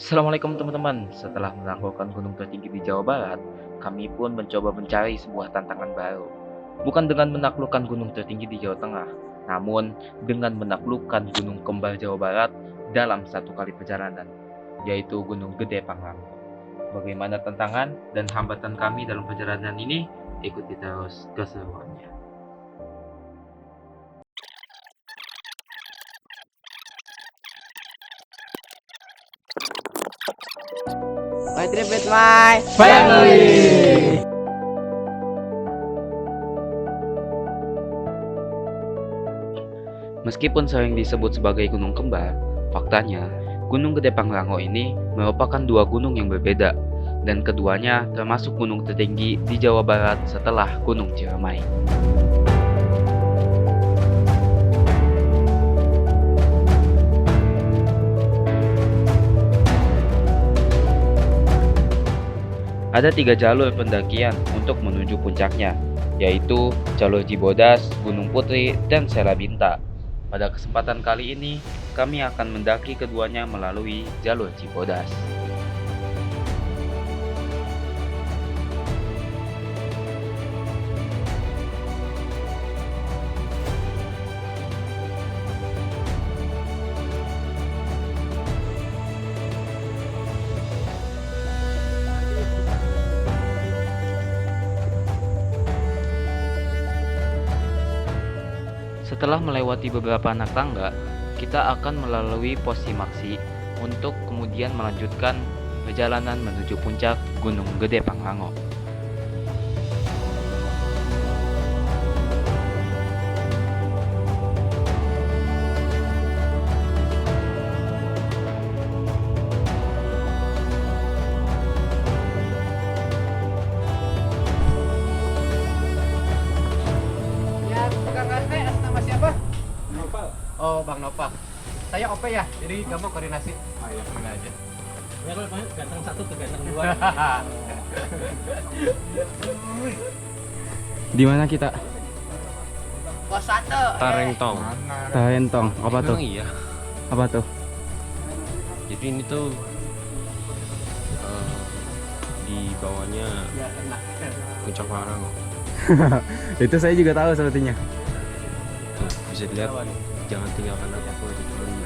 Assalamualaikum teman-teman. Setelah menaklukkan gunung tertinggi di Jawa Barat, kami pun mencoba mencari sebuah tantangan baru. Bukan dengan menaklukkan gunung tertinggi di Jawa Tengah, namun dengan menaklukkan gunung kembar Jawa Barat dalam satu kali perjalanan, yaitu Gunung Gede Pangrango. Bagaimana tantangan dan hambatan kami dalam perjalanan ini? Ikuti terus keseruannya. My trip with my Family. Meskipun sering disebut sebagai gunung kembar, faktanya Gunung Gede Pangrango ini merupakan dua gunung yang berbeda, dan keduanya termasuk gunung tertinggi di Jawa Barat setelah Gunung Ciremai. Ada tiga jalur pendakian untuk menuju puncaknya, yaitu jalur Cibodas, Gunung Putri, dan Selabinta. Pada kesempatan kali ini, kami akan mendaki keduanya melalui jalur Cibodas. Setelah melewati beberapa anak tangga, kita akan melalui pos Simaksi untuk kemudian melanjutkan perjalanan menuju puncak Gunung Gede Pangrango. Ya, tukang kafe atas nama siapa? Oh, Bang Nopal. Saya Ope ya, jadi kamu koordinasi. Oh iya, gini aja. Ya kalau ganteng satu tuh ganteng dua. Di mana kita? Pos 1. Tarentong. Tarentong. Apa tuh? Memang iya. Apa tuh? Jadi ini tuh di bawahnya Ya, enak. puncak Pangrango. Itu saya juga tahu sepertinya. Tuh bisa dilihat. Jangan tinggalkan aku itu beri.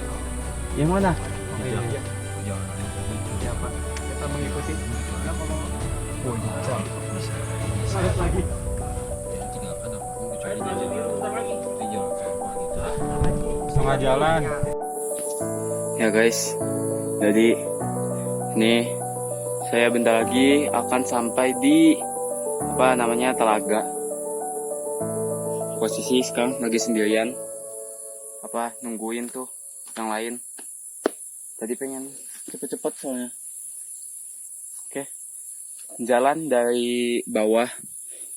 Yang mana? Jangan. Siapa? Kita mengikuti. Bisa lagi. Jangan tinggalkan aku kecuali di jalan. Di jalan apa gitu. Setengah jalan. Ya guys, jadi ini saya bentar lagi akan sampai di telaga. Posisi sekarang lagi sendirian, nungguin tuh yang lain. Tadi pengen cepet-cepet soalnya. Oke, jalan dari bawah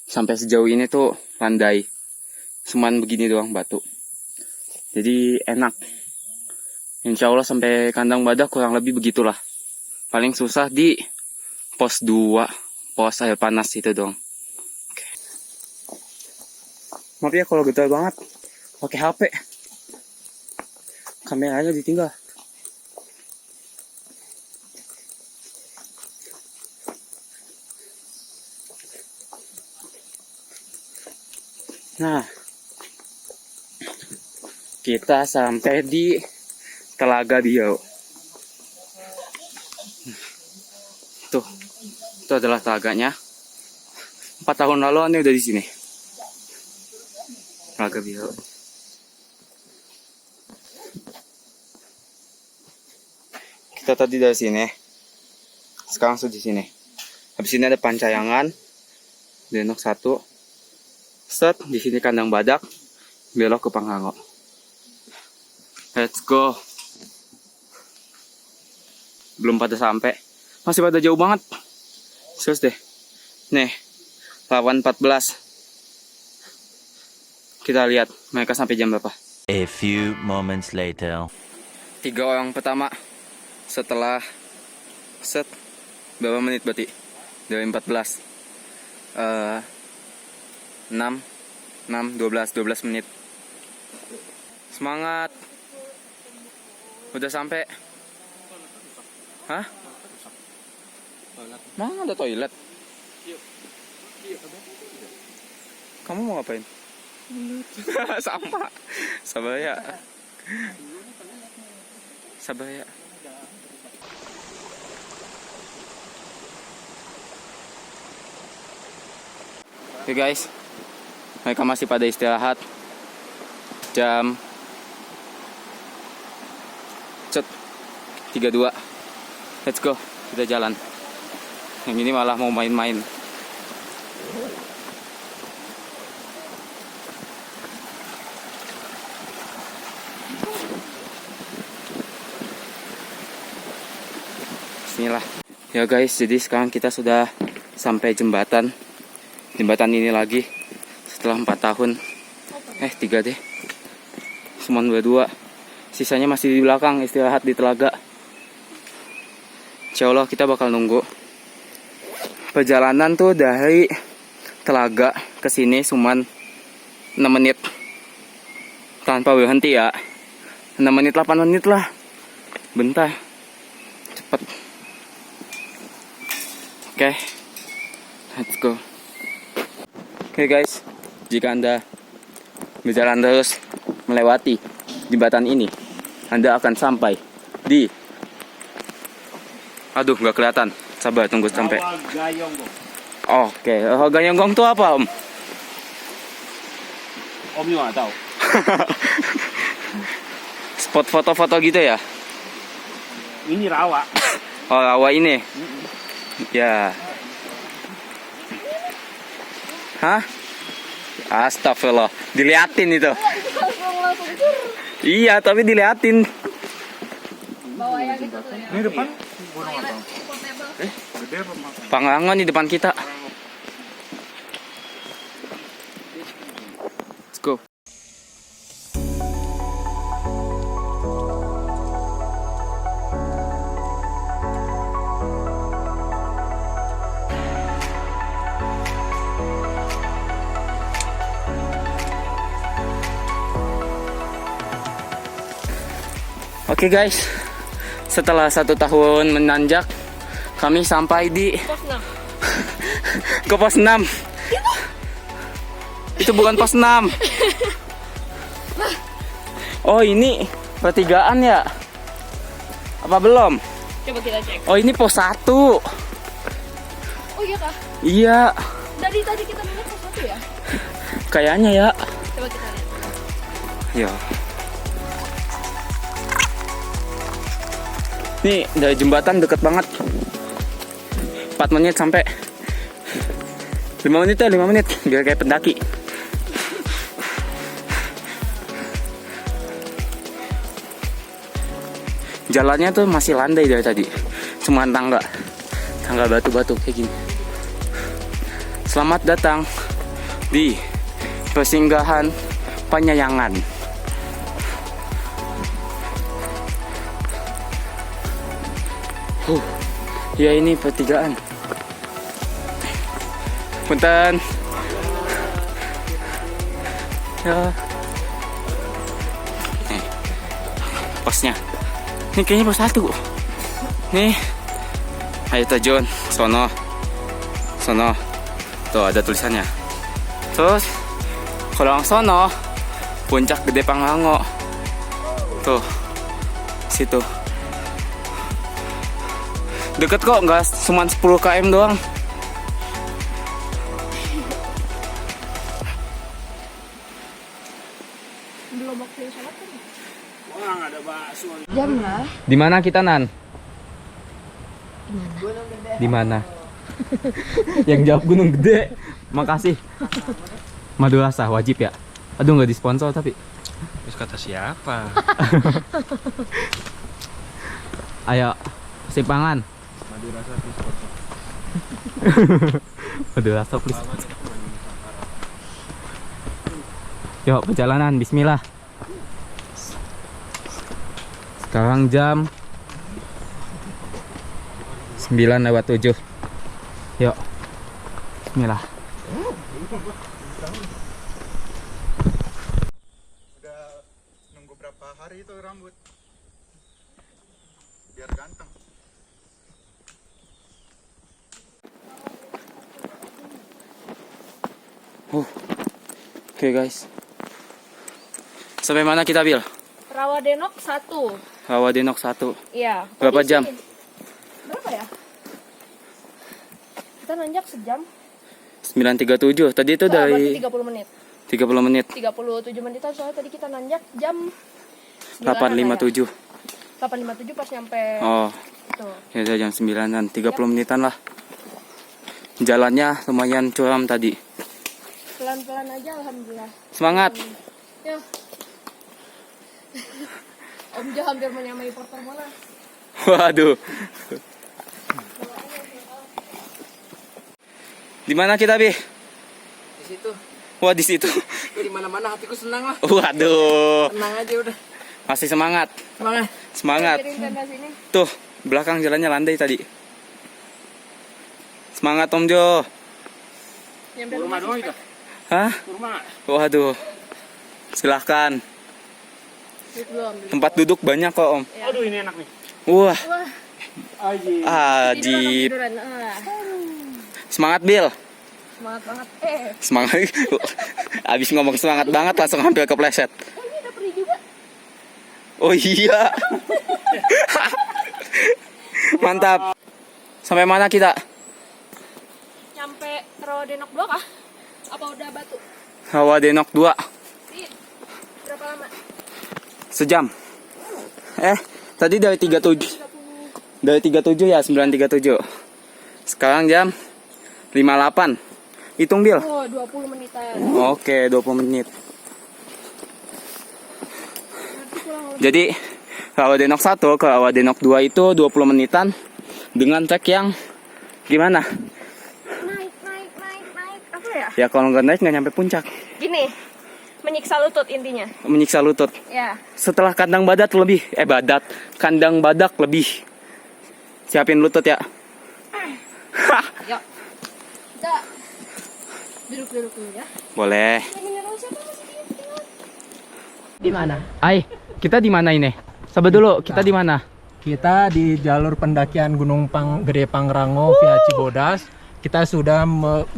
sampai sejauh ini tuh landai, cuman begini doang batu. Jadi enak. Insya Allah sampai kandang badak kurang lebih begitulah. Paling susah di pos 2, pos air panas itu dong. Oke. Maaf ya kalau getar banget. Pakai HP. Kameranya ditinggal. Nah, kita sampai di Telaga Biau. Tuh, itu adalah telaganya. 4 tahun lalu aneh udah di sini. Telaga Biau. Kita tadi dari sini. Sekarang sudah di sini. Habis ini ada Pancayangan. Denok 1. Set, di sini kandang badak. Belok ke Pangrango. Let's go. Belum pada sampai. Masih pada jauh banget. Serius deh. Nih, lawan 14. Kita lihat mereka sampai jam berapa. A few moments later. 3 orang pertama setelah set berapa menit berarti? Dari 14. 6 12 menit. Semangat. Udah sampai. Hah? Mana ada toilet? Kamu mau ngapain? Sama. Sabaya. Sabaya. Oke guys, mereka masih pada istirahat. Jam 32. Let's go, kita jalan. Yang ini malah mau main-main. Bismillah. Ya guys, jadi sekarang kita sudah sampai jembatan ini lagi setelah 4 tahun. 3 deh. Cuma 2. Sisanya masih di belakang istirahat di telaga. Insya Allah kita bakal nunggu. Perjalanan tuh dari telaga ke sini cuma 6 menit. Tanpa berhenti ya. 6 menit 8 menit lah. Bentar. Cepet. Oke. Let's go. Oke guys, jika Anda berjalan terus melewati jembatan ini, Anda akan sampai di... Aduh, nggak kelihatan. Sabar, tunggu sampai. Oke, Gayonggong itu apa, Om? Om juga nggak tahu. Spot foto-foto gitu ya? Ini rawa. Oh, rawa ini? Ya. Hah? Astagfirullah, diliatin itu. Iya, tapi diliatin. Bawa yang itu tuh ya. Ini depan. Pangrangon di depan kita. Let's go. Oke guys, setelah 1 tahun menanjak, kami sampai di Pos 6. ke pos 6. Itu bukan pos 6. Oh, ini pertigaan ya? Apa belum? Coba kita cek. Oh, ini pos 1. Oh iya kah? Iya, Dari tadi kita lihat pos 1 ya? kayaknya ya. Coba kita lihat. Ya. Nih, dari jembatan deket banget. 4 menit sampai 5 menit ya, 5 menit. Biar kayak pendaki. Jalannya tuh masih landai dari tadi. Cuma tangga batu-batu kayak gini. Selamat datang di persinggahan Panyayangan. Ya ini pertigaan. Punten. Ya. Posnya. Ini kayaknya pos 1. Nih. Ayo Tajon, sono. Tuh ada tulisannya. Terus kalau sono, puncak Gede Pangrango. Tuh. Situ. Deket kok, nggak cuma 10 km doang. Belum waktu sholat kan? Wah, nggak ada bakso. Jamnya? Di mana kita, Nan? Di mana? Yang jawab Gunung Gede. Makasih. Madu rasa wajib ya. Aduh, nggak disponsor tapi. Terus kata siapa? Ayo, Sipangan. Madu rasa terus foto. Madu rasa please. Yuk, perjalanan. Bismillah. Sekarang jam 9:07. Yuk. Bismillah. Udah nunggu berapa hari itu rambut biar ganteng. Oke guys. Sampai mana kita, Bil? Rawadenok 1. Rawadenok 1. Iya. Berapa Posisi- jam? Berapa ya? Kita nanjak sejam. 9.37. Tadi itu Berarti dari 30 menit. 30 menit. 37 menitan soalnya tadi kita nanjak jam 8.57. 8.57 pas nyampe Oh, itu. ya udah jam 9-an. 30 menitan lah. Jalannya lumayan curam tadi. Pelan-pelan aja alhamdulillah. Semangat. Ya. Om Jo hampir menyamai Porter Monas. Waduh. Di mana kita, Bi? Di situ. Wah, di situ. Di mana-mana hatiku senang lah. Waduh. Tenang aja udah. Masih semangat. Semangat. Semangat. Kirim tenda sini. Tuh, belakang jalannya landai tadi. Semangat Om Jo. Nyampe Rumah doang itu. Hah? Rumah. Waduh. Silahkan. belum. Tempat duduk banyak kok, Om. Aduh, ini enak nih. Wah, Wah, Aji. ajib. tiduran. Ah, Semangat, Bil. semangat banget. Semangat. Abis ngomong semangat banget langsung hampir kepleset. Ini ada peri juga. Oh iya. Mantap. Sampai mana kita? Nyampe Rawadenok 2 kah? Apa udah Batu? Rawadenok 2. Ih, berapa lama? Sejam. Tadi dari 37. Dari 37 ya, 9.37. Sekarang jam 58. Hitung, Bil. Oh, 20 menitan. Oke, 20 menit. Berarti kurang lebih. Jadi, Rawadenok 1 ke Rawadenok 2 itu 20 menitan dengan trek yang gimana? Naik. Apa ya? Ya kalau nggak naik nggak nyampe puncak. Gini, menyiksa lutut intinya. Menyiksa lutut. Ya. Setelah kandang badak lebih, kandang badak lebih. Siapin lutut ya. Yuk. Kita duduk dulu ya. Boleh. Di mana? Ai, kita di mana ini? Sabar dulu, kita di mana? Kita di jalur pendakian Gunung Gede Pangrango via Cibodas. Kita sudah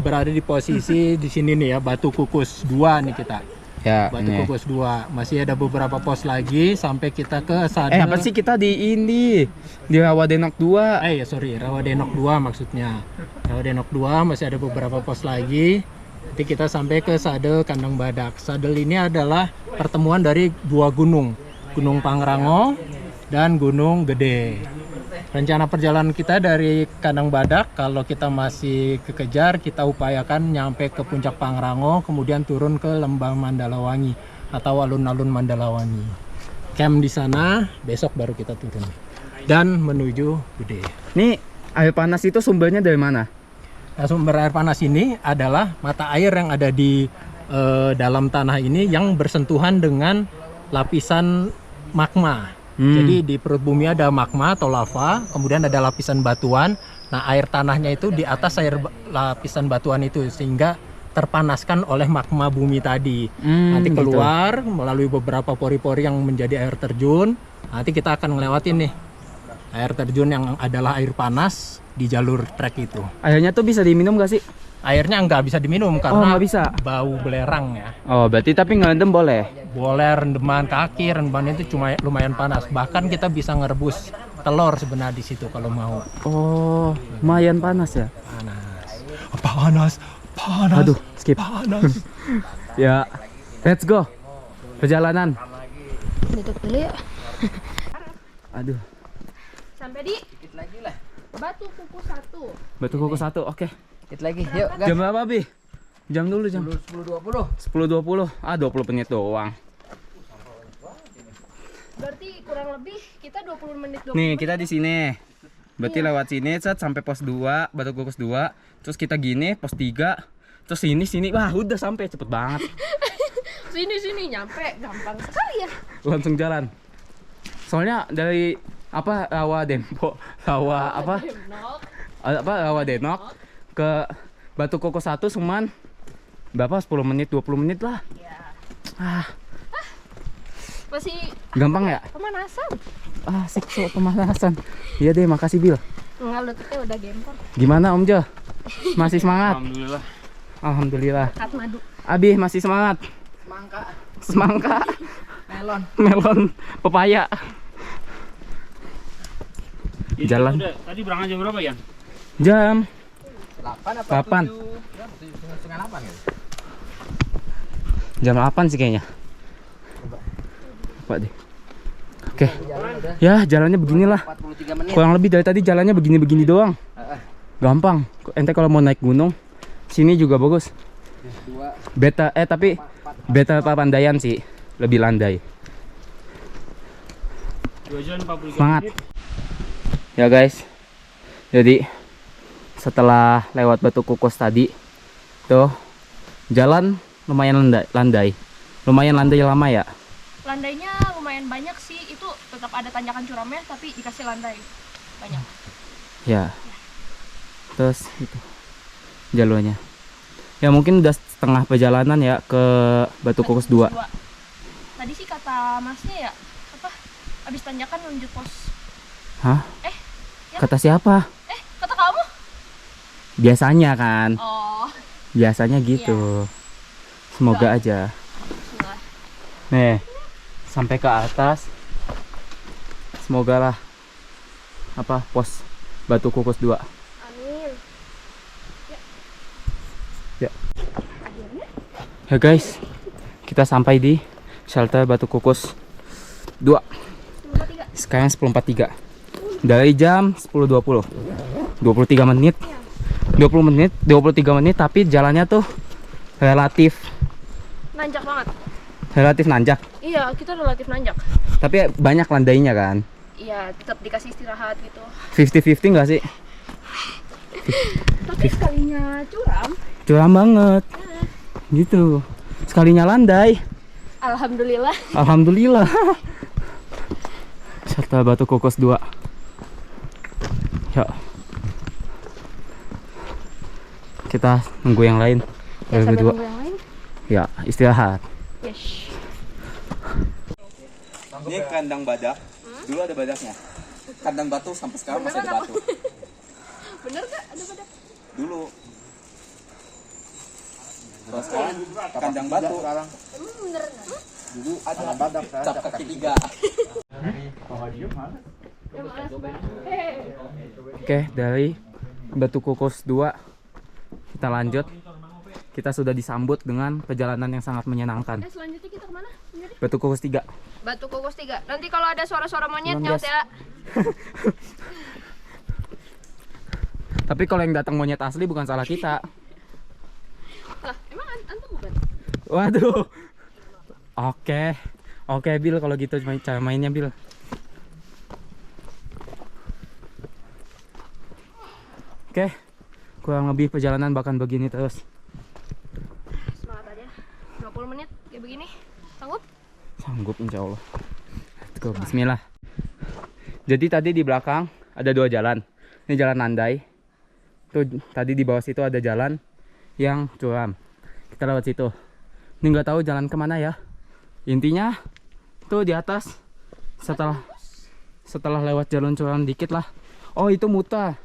berada di posisi di sini nih ya, Batu Kukus 2 nih kita. Ya, Batu Kukus 2. Masih ada beberapa pos lagi sampai kita ke Sade. apa sih kita di ini? Di Rawadenok 2. Rawadenok 2 maksudnya. Rawadenok 2 masih ada beberapa pos lagi. Nanti kita sampai ke Sadel Kandang Badak. Sadel ini adalah pertemuan dari dua gunung. Gunung Pangrango dan Gunung Gede. Rencana perjalanan kita dari Kandang Badak, kalau kita masih kekejar, kita upayakan nyampe ke puncak Pangrango, kemudian turun ke Lembah Mandalawangi atau alun-alun Mandalawangi. Camp di sana, besok baru kita turun. Dan menuju Gede. Nih, air panas itu sumbernya dari mana? Nah, sumber air panas ini adalah mata air yang ada di dalam tanah ini yang bersentuhan dengan lapisan magma. Jadi di perut bumi ada magma atau lava, kemudian ada lapisan batuan. Nah, air tanahnya itu di atas lapisan batuan itu sehingga terpanaskan oleh magma bumi tadi. Nanti keluar melalui beberapa pori-pori yang menjadi air terjun. Nanti kita akan ngelewatin nih air terjun yang adalah air panas di jalur trek itu. Airnya tuh bisa diminum gak sih? Airnya nggak bisa diminum karena nggak bisa. bau belerang ya. Oh, berarti tapi ngerendam boleh? Boleh rendeman kaki, rendeman itu cuma lumayan panas. Bahkan kita bisa ngerebus telur sebenarnya di situ kalau mau. Oh, lumayan panas ya? Panas. Aduh, skip. Panas. Ya, let's go. Perjalanan. Tutup dulu ya. Aduh, Sampai di Batu Kukus 1. Batu Kukus 1, oke. Dikit lagi, yuk Jam berapa, Bi? Jam dulu jam. 10.20. 10.20. 20 menit doang. Berarti kurang lebih kita 20 menit. Nih, kita di sini. Berarti lewat sini sampai pos 2, Batu Kukus 2. Terus kita gini, pos 3. Terus sini. Wah, udah sampai cepet banget. Sini nyampe gampang sekali ya. Langsung jalan. Soalnya dari Rawadenok ke Batu Kukus 1 cuman berapa? 10 menit, 20 menit lah. Masih Gampang ya? pemanasan. Asik, pemanasan. Iya deh, makasih Bil. Enggak, lututnya udah gempor. Gimana Om Jo? Masih semangat? Alhamdulillah. Alhamdulillah. Kat madu. Abi masih semangat. Semangka. Melon. Pepaya. Ini Jalan. Tadi berangkat jam berapa ya? Jam 8 8. 7:30 gitu. Jam 8 sih kayaknya. Coba deh. Oke. Ya, jalannya beginilah. 43 menit. Kurang lebih dari tadi jalannya begini-begini doang. Gampang. Ente kalau mau naik gunung, sini juga bagus. Tapi beta Papandayan sih lebih landai. 2 jam 43 Semangat. menit. Ya guys. Jadi setelah lewat Batu Kukus tadi, tuh jalan lumayan landai. Lumayan landai lama ya. Landainya lumayan banyak sih. Itu tetap ada tanjakan curamnya, tapi dikasih landai banyak. Ya. Terus itu jalurnya. Ya mungkin udah setengah perjalanan ya ke Batu Kukus 2. Tadi sih kata masnya ya, apa? Abis tanjakan lanjut pos. Hah? Ya Kata siapa? kata kamu? Biasanya kan. Oh, Biasanya gitu. Semoga aja. bismillah. Nih, sampai ke atas. Semoga lah apa pos Batu Kukus 2. Amin. Ya guys, kita sampai di shelter Batu Kukus 2. Sekarang 10.43. Dari jam 10.20. 23 menit. 23 menit tapi jalannya tuh relatif Nanjak banget. nanjak. Iya, kita relatif nanjak. Tapi banyak landainya kan. Iya, tetap dikasih istirahat gitu. 50-50 enggak sih? Tapi sekalinya curam, Curam banget. Gitu. Sekalinya landai. alhamdulillah. Alhamdulillah. Serta Batu Kukus 2. Ya. Kita nunggu yang lain. Ya, sampai Berdua. nunggu yang lain. Ya, istirahat. Yes. Ini kandang badak. Dulu ada badaknya. Kandang batu sampai sekarang masih ada batu. Bener gak ada badak? Dulu. Kalau sekarang kandang batu. Emang bener gak? Dulu ada badak cap kaki 3. Oke, dari Batu Kukus 2 kita lanjut. Kita sudah disambut dengan perjalanan yang sangat menyenangkan. Selanjutnya kita kemana? Batu Kukus 3. Batu Kukus 3. Nanti kalau ada suara-suara monyet Belum, nyaut guys. ya. Tapi kalau yang datang monyet asli bukan salah kita. Lah, emang antum bukan? Waduh. Oke Bill, kalau gitu cara mainnya Bill. Oke, kurang lebih perjalanan bahkan begini terus. Semangat aja. 50 menit kayak begini. Sanggup? Sanggup insya Allah. Let's go, bismillah. Jadi tadi di belakang ada 2 jalan. Ini jalan landai. Tuh tadi di bawah situ ada jalan yang curam. Kita lewat situ. Ini nggak tahu jalan kemana ya. Intinya tuh di atas setelah lewat jalan curam dikit lah. Oh itu muter.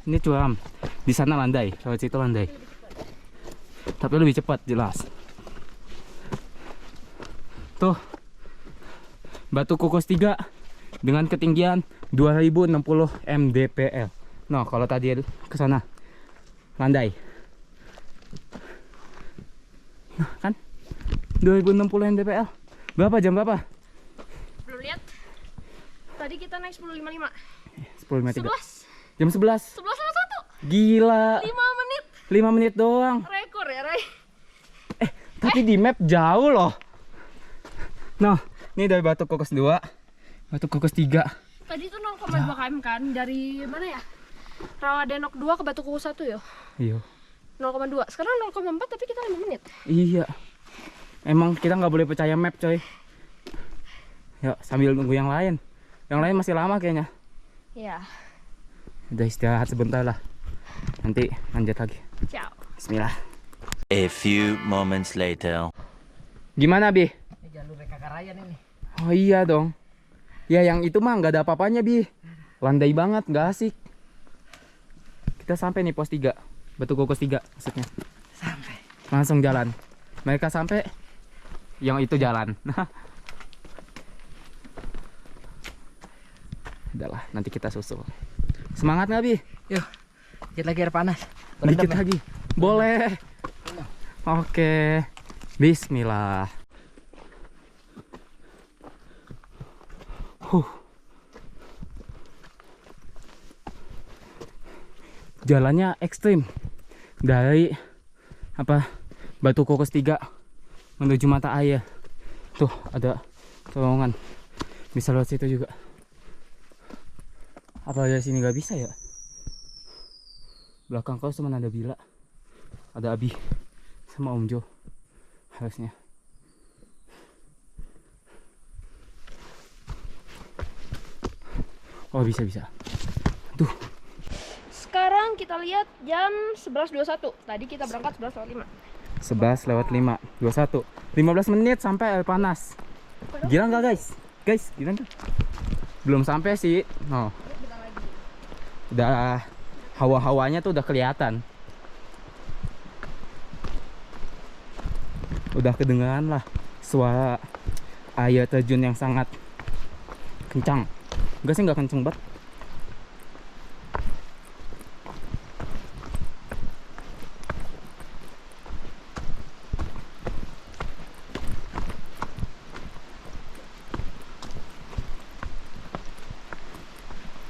Ini curam. Di sana landai. Lewat situ landai. Tapi lebih cepat jelas. Tuh Batu Kukus 3 dengan ketinggian 2060 mdpl. Nah kalau tadi ke sana landai. Nah kan 2060 mdpl. Jam berapa? Belum lihat. Tadi kita naik 10.55. 10.53. 11. Jam 11. 11.01. Gila. 5 menit. 5 menit doang. Rekor ya, Ray. Tapi di map jauh loh. Nah, ini dari Batu Kukus 2, Batu Kukus 3. Tadi tuh 0,2 km kan dari mana ya? Rawadenok 2 ke Batu Kukus 1 ya. Iya. 0,2. Sekarang 0,4 tapi kita 5 menit. Iya. Emang kita nggak boleh percaya map, coy. Yuk, sambil nunggu yang lain. Yang lain masih lama kayaknya. Ya. Udah istirahat sebentar lah. Nanti lanjut lagi. Ciao. Bismillah. A few moments later. Gimana, Bi? Ini jalur Kakarayan ini. Oh iya dong. Ya yang itu mah nggak ada apa-apanya, Bi. Landai banget, nggak asik. Kita sampai nih pos 3. Batu Kukus 3 maksudnya. langsung jalan. Mereka sampai, yang itu jalan. Udahlah, nanti kita susul. Semangat nggak, Bi? Yuk, dikit lagi air panas. Dikit lagi. Boleh. Oke. Bismillah. Jalannya ekstrim. Dari Batu Kokos 3 menuju mata air. Tuh, ada terowongan. Bisa lewat situ juga. Apa dari sini nggak bisa ya? Belakang kau cuma ada Bila, ada Abi, sama Om Jo harusnya. Oh, bisa. Tuh. Sekarang kita lihat jam 11.21. Tadi kita berangkat 11.05. 11:05, 21, 15 menit sampai air panas. Gila nggak, guys? Guys, gila nggak? Belum sampai sih. Oh. Udah hawa-hawanya tuh udah kelihatan. Udah kedengaran lah suara air terjun yang sangat kencang. Enggak sih, nggak kenceng banget.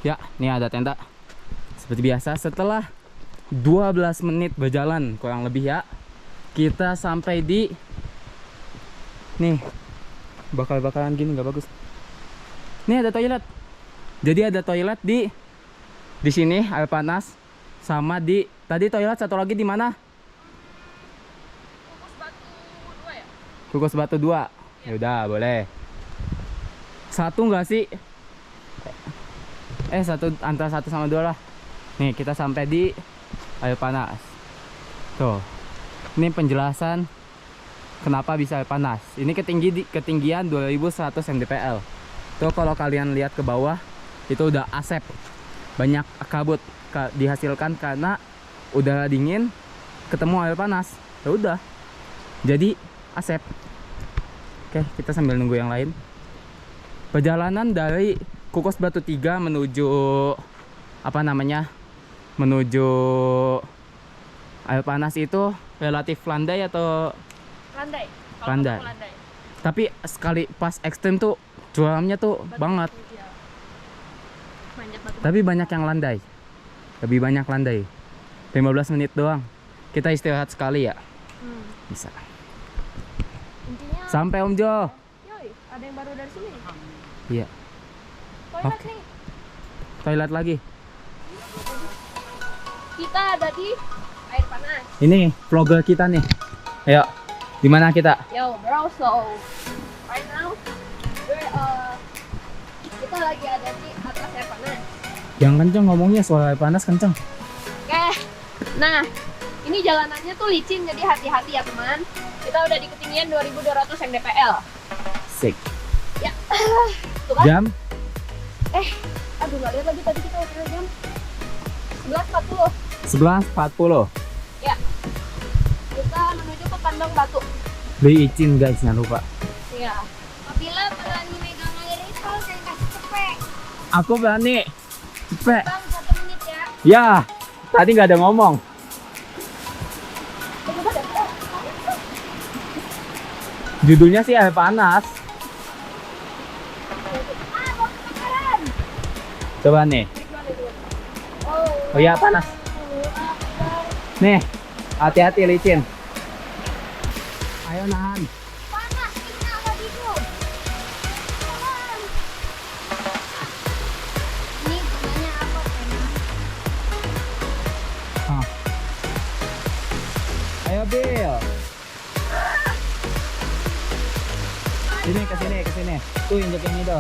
Ya, ini ada tenda. Seperti biasa, setelah 12 menit berjalan kurang lebih ya, kita sampai di nih, bakal-bakalan gini nggak bagus. Nih ada toilet. Jadi ada toilet di sini air panas, sama di tadi toilet satu lagi di mana? Kukus Batu 2. Ya udah, boleh. Satu nggak sih? Satu, antara 1 sama 2 lah. Nih kita sampai di air panas. Tuh, ini penjelasan kenapa bisa air panas. Ini ketinggian 2100 mdpl. Tuh kalau kalian lihat ke bawah, itu udah asap, banyak kabut dihasilkan karena udara dingin ketemu air panas. Ya udah, jadi asap. Oke, kita sambil nunggu yang lain. Perjalanan dari Kukus Batu 3 menuju menuju air panas itu relatif landai atau Landai. Kalau Landai. ketemu landai. tapi sekali pas ekstrem tuh curamnya tuh banget. Iya. Manjat batu. Tapi banyak yang landai. Lebih banyak landai. 15 menit doang. Kita istirahat sekali ya. Bisa. Intinya Sampai Om Jo. yoi, ada yang baru dari sini. Iya. Toilet Oke. nih. Toilet lagi. Kita ada di air panas. Ini vlogger kita nih. Ayo. Di mana kita? Yo bro, so right now kita lagi ada di atas air panas. Yang kenceng ngomongnya, suara air panas kenceng. Oke, nah ini jalanannya tuh licin, jadi hati-hati ya teman. Kita udah di ketinggian 2200 mdpl. Sik. Ya, tuh kan? Jam? Aduh nggak lihat lagi tadi kita udah jam 11.40. 11.40. Ya, kita menuju ke kandang batu. Beli izin guys, jangan lupa. Iya. Apabila berani megang air itu, saya kasih cepet. Aku berani. Cepet. Bang, 1 menit ya. Ya, tadi nggak ada ngomong. Judulnya sih air panas. Coba nih. Oh iya, panas. Nih, hati-hati licin. Ayo nahan. Panas, kita bagiku. Ini gunanya apa, Pena? Ayo Bill. Sini, ke sini. Tuh injek yang itu.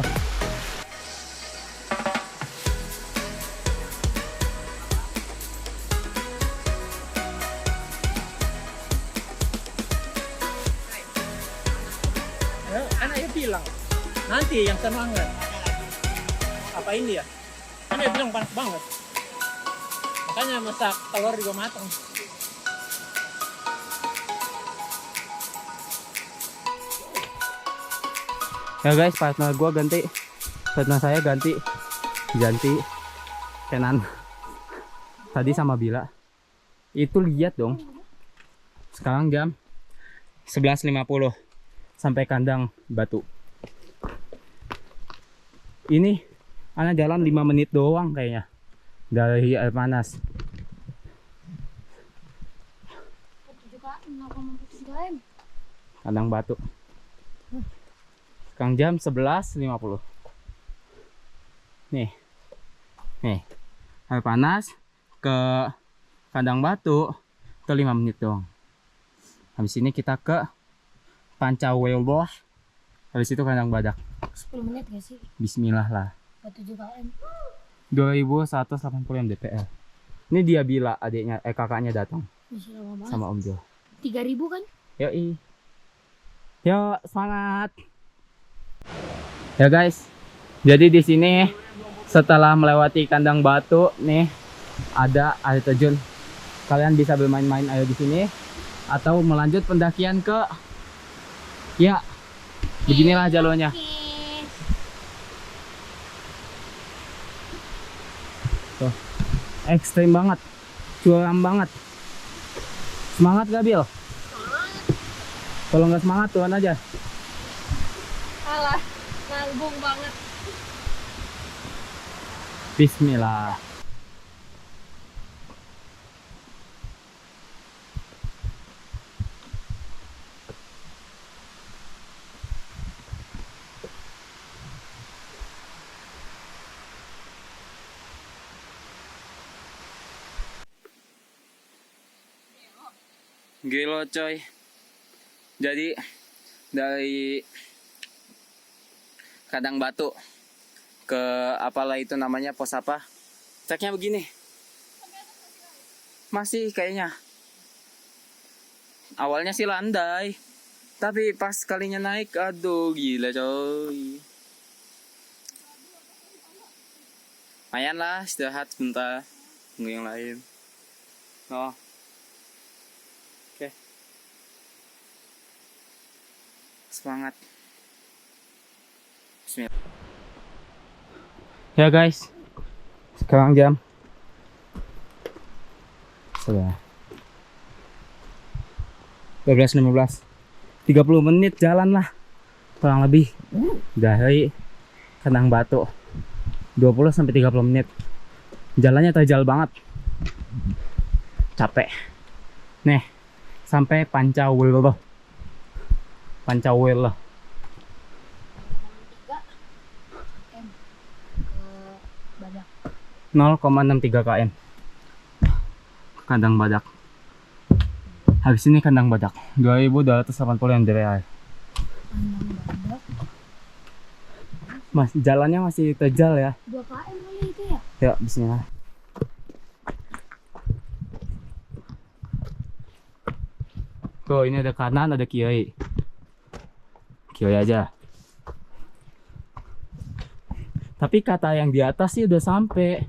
Kan ayah bilang nanti yang semangat. Apa ini ya? Kan ayah bilang panas banget. Makanya masak telur juga matang. Ya guys, partner gua ganti. Partner saya ganti Kenan. Tadi sama Bila. Itu lihat dong. Sekarang jam 11.50 sampai kandang batu. Ini anak jalan 5 menit doang kayaknya dari air panas. 7 km. Kandang batu. Sekarang jam 11.50. Nih air panas ke kandang batu ke 5 menit doang. Habis ini kita ke Pancawelboh. Habis itu kandang badak. 10 menit gak sih? Bismillah lah. 7 km. 2180 mdpl. Ini dia Bila adiknya, kakaknya datang Masih lama banget. sama Om Jo. 3.000 kan? Yoi. Yuk semangat. Ya guys, jadi di sini setelah melewati kandang batu nih ada air terjun. Kalian bisa bermain-main air di sini atau melanjut pendakian ke, ya beginilah jalurnya. Tuh, ekstrim banget, curam banget. Semangat gak Bil? Kalau nggak semangat turun aja. Alah, nanggung banget. Bismillah. Gila coy. Jadi dari kandang batu ke apalah itu namanya, pos apa, ceknya begini. Masih kayaknya. Awalnya sih landai, tapi pas kalinya naik, aduh gila coy. Lumayan lah, istirahat sebentar, tunggu yang lain. Oh. Oke. Semangat. Bismillah. Ya guys, sekarang jam sudah 12.15, 30 menit jalan lah kurang lebih dari kandang batu. 20-30 menit. Jalannya terjal banget, capek. Nih sampai Pancawelboh. 0,63 km kandang badak. Habis ini kandang badak 2280 mdpl. Mas, jalannya masih terjal ya. 2 km kali itu ya? Ya, bismillah. Tuh, ini ada kanan, ada kiri. Kiri aja. Tapi kata yang di atas sih udah sampai.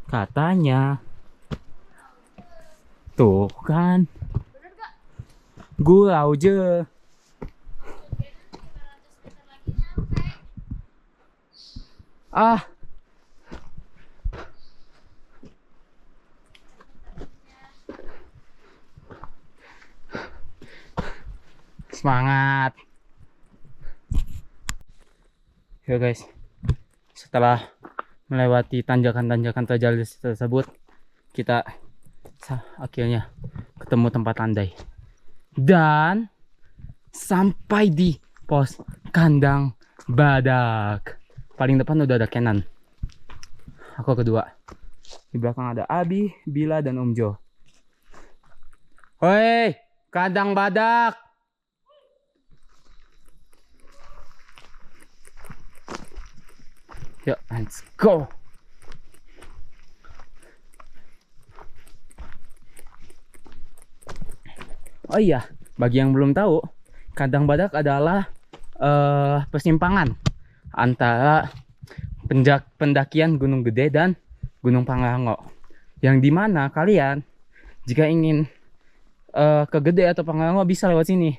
Katanya. Tuh kan. Gurau je. Ah. Semangat. Ya guys, setelah melewati tanjakan-tanjakan terjal tersebut, kita akhirnya ketemu tempat landai dan sampai di pos kandang badak. Paling depan udah ada Kenan, aku kedua, di belakang ada Abi, Bila, dan Om Jo. Hoi, kandang badak. Yuk, let's go. Oh iya, bagi yang belum tahu, kandang badak adalah persimpangan antara pendakian Gunung Gede dan Gunung Pangrango. Yang dimana kalian jika ingin ke Gede atau Pangrango bisa lewat sini.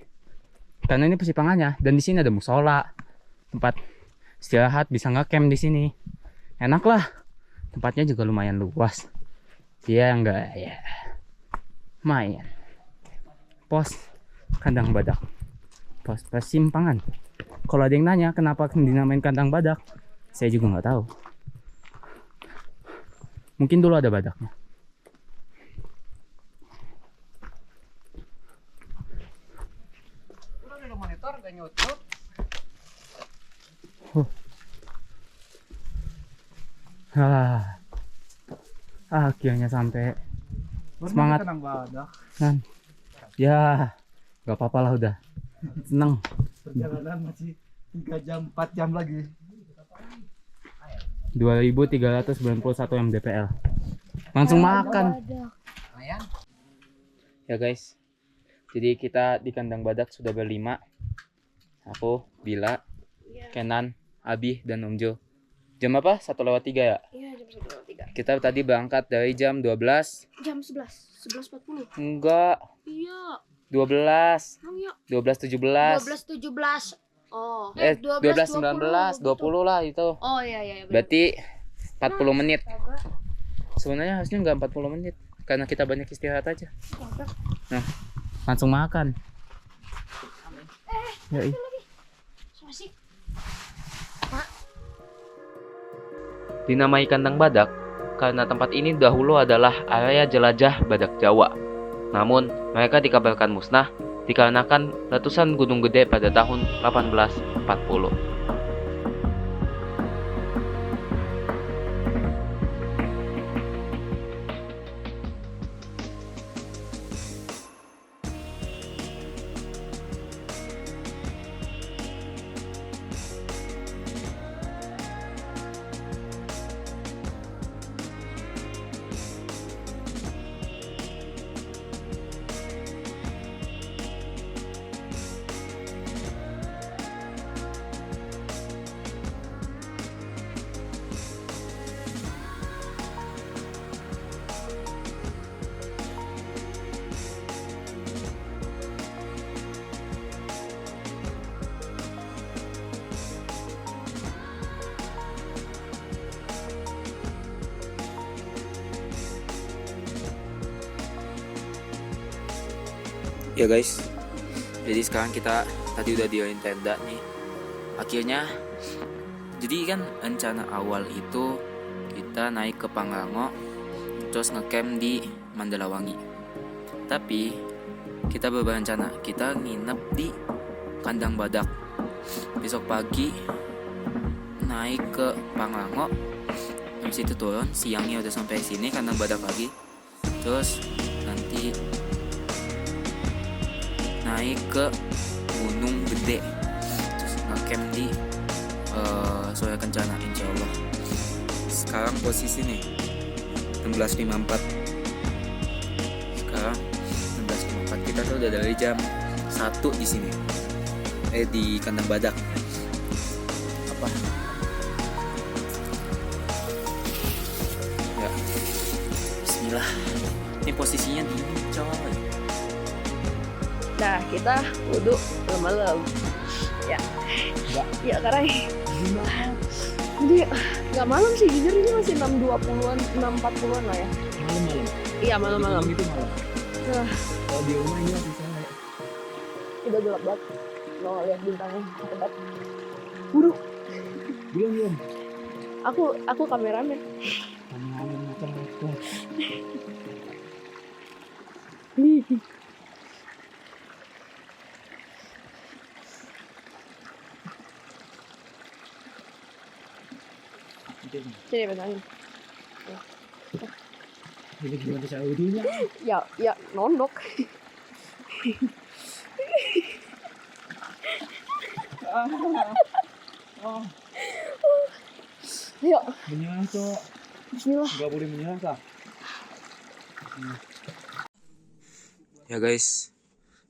karena ini persimpangannya, dan di sini ada musola, tempat istirahat, bisa ngecamp di sini. Enak lah. Tempatnya juga lumayan luas. Dia enggak ya. Lumayan. Pos kandang badak. Pos persimpangan. Kalau ada yang nanya kenapa dinamain kandang badak, saya juga nggak tahu. Mungkin dulu ada badaknya. Akhirnya sampai. Semangat kan? Ya nggak apa-apa lah, udah seneng. Perjalanan masih 3 jam 4 jam lagi. 2391 mdpl. Langsung makan ya guys. Jadi kita di kandang badak sudah berlima. Aku, Bila, Kenan, Abi, dan Om Jo. Jam apa? 1:03 ya? Iya, jam 1:03. Kita tadi berangkat dari jam 12. Jam 11:40. Enggak, Iya. 12. Emang ya? 12:17. 12:17. Oh. 12:19, 20 lah itu. Oh iya iya. Bener. Berarti 40 menit. Sebenarnya harusnya enggak 40 menit. Karena kita banyak istirahat aja. Nah, langsung makan. Yoi. Asik. Dinamai kandang badak karena tempat ini dahulu adalah area jelajah badak Jawa. Namun, mereka dikabarkan musnah dikarenakan letusan gunung gede pada tahun 1840. Ya guys, jadi sekarang kita tadi udah di tenda nih. Akhirnya, jadi kan rencana awal itu kita naik ke Pangrango, terus ngecamp di Mandalawangi. Tapi kita berencana kita nginep di kandang badak. Besok pagi naik ke Pangrango, habis itu turun, siangnya udah sampai sini kandang badak lagi. Terus nanti naik ke Gunung Gede, terus ngecamp di Surya Kencana, insya Allah. Sekarang posisi nih 16.54. Sekarang 16.54, kita tuh udah dari jam 1 di sini, di kandang badak. Apa? Ya, Bismillah. Ini posisinya di coy. Nah, kita wudhu malam-malam. Ya. Ya, karena jadi nggak malam sih, jujur ini masih 6.20-an, 6.40-an lah ya. Malam-malam. Iya, malam-malam. Itu malam. Nah, Kalau di rumah ini masih sore. udah gelap banget. Mau lihat bintangnya hebat. Buru. Belum. Aku kameramen. Kameramen macam apa? Sini bintangin. Ini gimana cara wudhunya? Ya, nondok. Ayo, Menyerah kok. bismillah. Nggak boleh menyerah kah? Ya guys,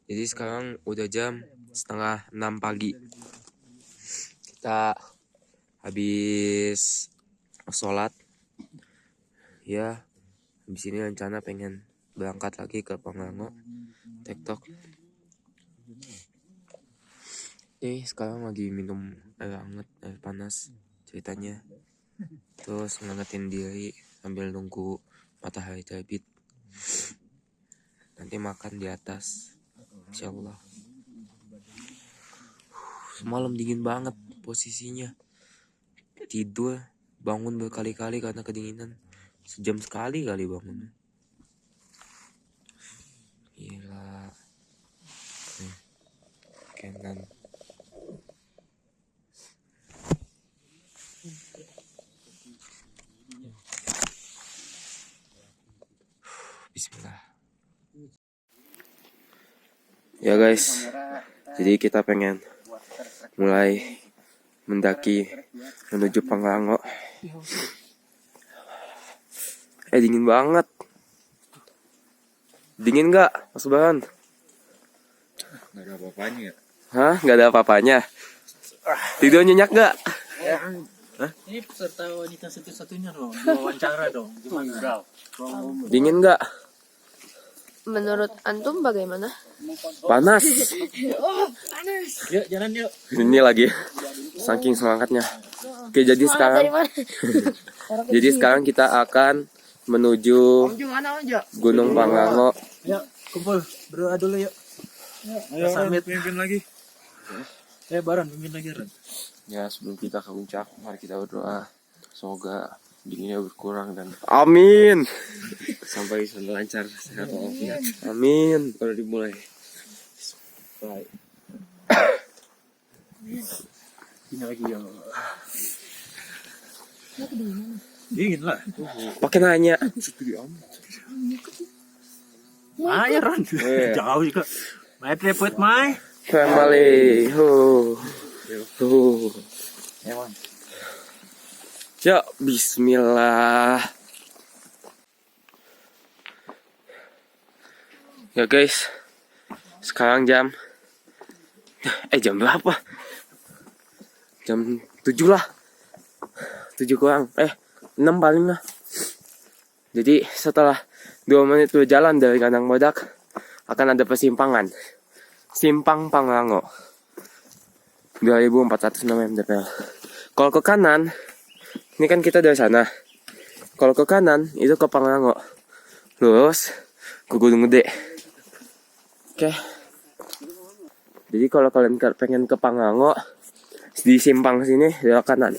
jadi sekarang udah jam 5:30 pagi. Kita habis sholat. Ya, habis ini rencana pengen berangkat lagi ke Pangrango, TikTok. Nih sekarang lagi minum air hangat, air panas ceritanya. Terus ngangetin diri sambil nunggu matahari terbit. Nanti makan di atas, insyaallah. Semalam dingin banget posisinya. Tidur, bangun berkali-kali karena kedinginan. Sejam sekali kali bangun. Gila. Nih, Canon. Bismillah. Ya guys, jadi kita pengen mulai mendaki menuju Pangrango. Dingin banget. Dingin nggak, Mas Bahan? Nggak ada apa-apanya ya. Hah? Nggak ada apa-apanya? Tidur nyenyak nggak? Ini peserta wanita satu-satunya dong, wawancara dong. Gimana? Dingin nggak? Menurut antum bagaimana? Panas. Yuk jalan yuk. Ini lagi saking semangatnya. Oke, jadi sekarang jadi sekarang kita akan menuju Gunung Pangrango. Yuk kumpul berdoa dulu yuk. Ayo Ron, pimpin lagi. Baron pimpin lagi Ron. Ya, sebelum kita ke puncak, mari kita berdoa. Semoga dinginnya berkurang dan amin. Sampai lancar sehat walafiat. Amin. Baru dimulai. Baik. Ini lagi ya. Dingin lah. Pakai nanya. Ayo Ron. Jauh juga. Mai tripod mai. Family. Ya, bismillah. Ya guys, sekarang jam berapa? Jam 7 lah. 7 kurang, 6 paling lah. Jadi setelah 2 menit berjalan dari Kandang Badak, akan ada persimpangan. Simpang Pangrango. 2406 mdpl. Kalau ke kanan, ini kan kita dari sana. Kalau ke kanan, itu ke Pangrango. Lurus ke Gunung Gede. Oke. Jadi kalau kalian pengen ke Pangrango, di simpang sini belok kanan.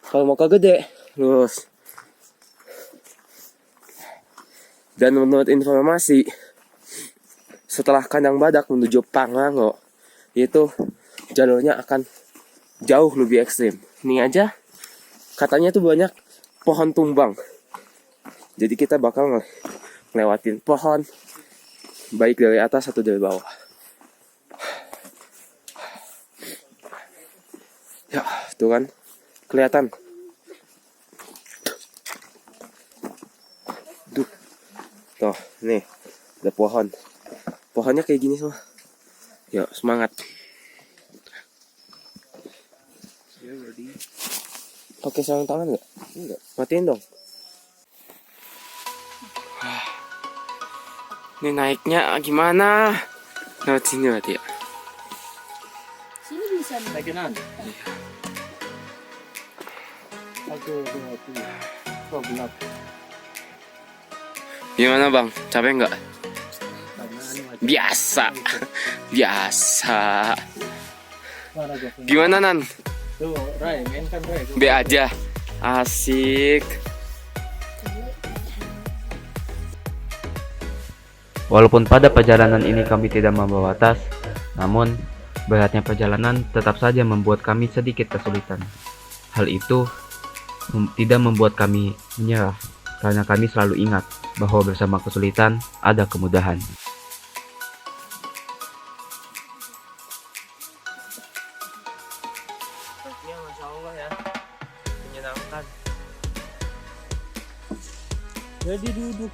Kalau mau ke Gede, lurus. Dan menurut informasi, setelah Kandang Badak menuju Pangrango, itu jalurnya akan jauh lebih ekstrim. Ini aja katanya tuh banyak pohon tumbang. Jadi kita bakal ngelewatin pohon, baik dari atas atau dari bawah. Ya, tuh kan kelihatan. Tuh, nih ada pohon. Pohonnya kayak gini semua. Yuk, semangat. Pakai sarung tangan nggak? Enggak. Matiin dong. Ini naiknya gimana? Lewat sini berarti ya? Sini bisa nih. Lagi nan. Gelap. Gimana bang? Capek nggak? Biasa. Gimana Nan? Tuh, Ray, main kan Ray. B aja. Asik. Walaupun pada perjalanan ini kami tidak membawa tas, namun beratnya perjalanan tetap saja membuat kami sedikit kesulitan. Hal itu tidak membuat kami menyerah, karena kami selalu ingat bahwa bersama kesulitan ada kemudahan. Ya, Masya Allah ya, menyenangkan. Jadi duduk.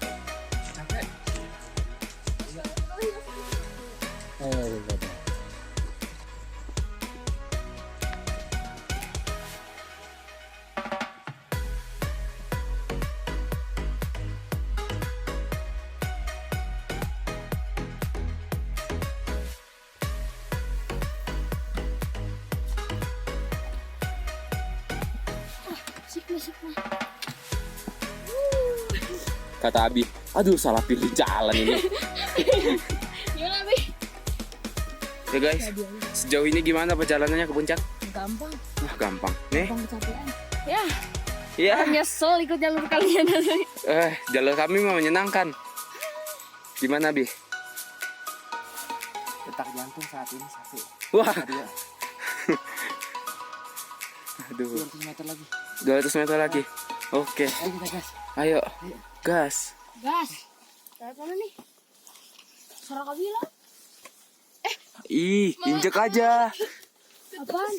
Capek. asik-asiknya. Kata Abi, aduh salah pilih jalan ini. Gimana, Bi? Ya guys, sejauh ini gimana perjalanannya ke puncak? Gampang, Nah, gampang. Nih, gampang kecapean. Ya, iya. nyesel ikut jalur kalian. Jalur kami mah menyenangkan. Gimana, Bi? Detak jantung saat ini 1. Wah, 2. aduh. 200 meter lagi. 200 meter lagi. Oke, Ayo kita gas. ayo. Gas. Gas. Kayak mana nih? Suara kau bilang. Ih, injek aja. Apaan?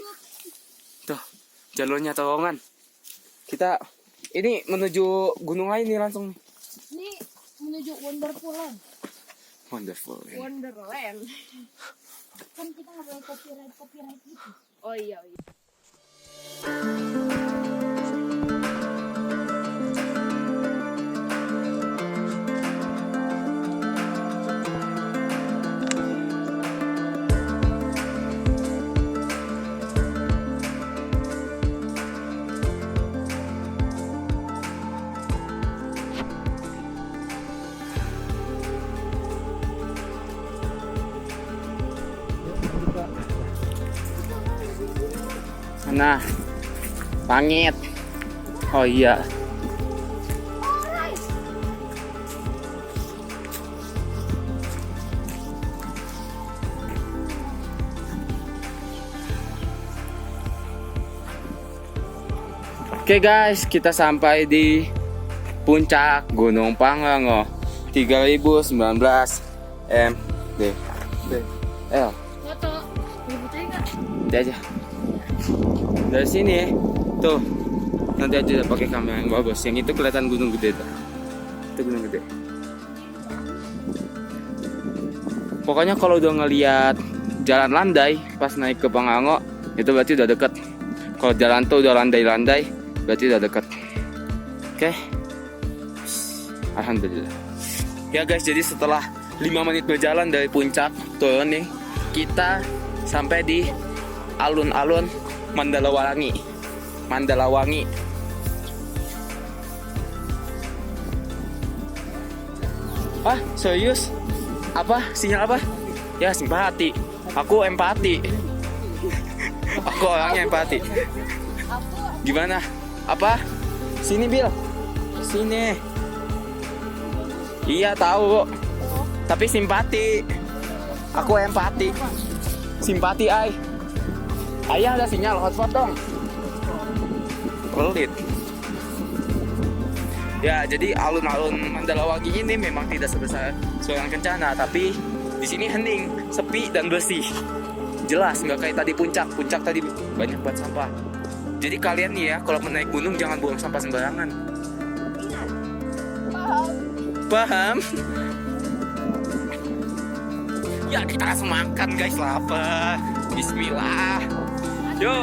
Tuh, jalurnya terowongan. Kita ini menuju gunung lain nih langsung nih. Ini menuju Wonderland. Wonderful. Wonderland. Kan kita nggak boleh copyright gitu. Oh iya. Nah, langit. Oh iya. Oke guys, kita sampai di puncak Gunung Pangrango 3019 mdpl. Foto. Mau fotoin nggak? Nanti aja. Dari sini tuh, nanti aja pakai kamera yang bagus. Yang itu kelihatan gunung gede tuh. Itu gunung gede. Pokoknya kalau udah ngeliat jalan landai pas naik ke Pangrango, itu berarti udah deket. Kalau jalan tuh udah landai-landai, berarti udah deket. Oke. Alhamdulillah. Ya guys, jadi setelah 5 menit berjalan dari puncak turun nih, kita sampai di alun-alun Mandalawangi. Ah, serius? Apa? Sinyal apa? Ya, simpati. Aku empati. Aku orangnya empati. Gimana? Apa? Sini, Bil. Sini. Iya, tahu. Tapi simpati. Aku empati. Simpati, ay. Ayah ada sinyal hotspot dong. Pelit. Ya, jadi alun-alun Mandalawangi ini memang tidak sebesar Sunan Kencana, tapi di sini hening, sepi dan bersih. Jelas nggak kayak tadi puncak. Puncak tadi banyak banget sampah. Jadi kalian nih ya, kalau menaik gunung jangan buang sampah sembarangan. Paham? Ya kita langsung makan guys, lapar. Bismillah. Yo.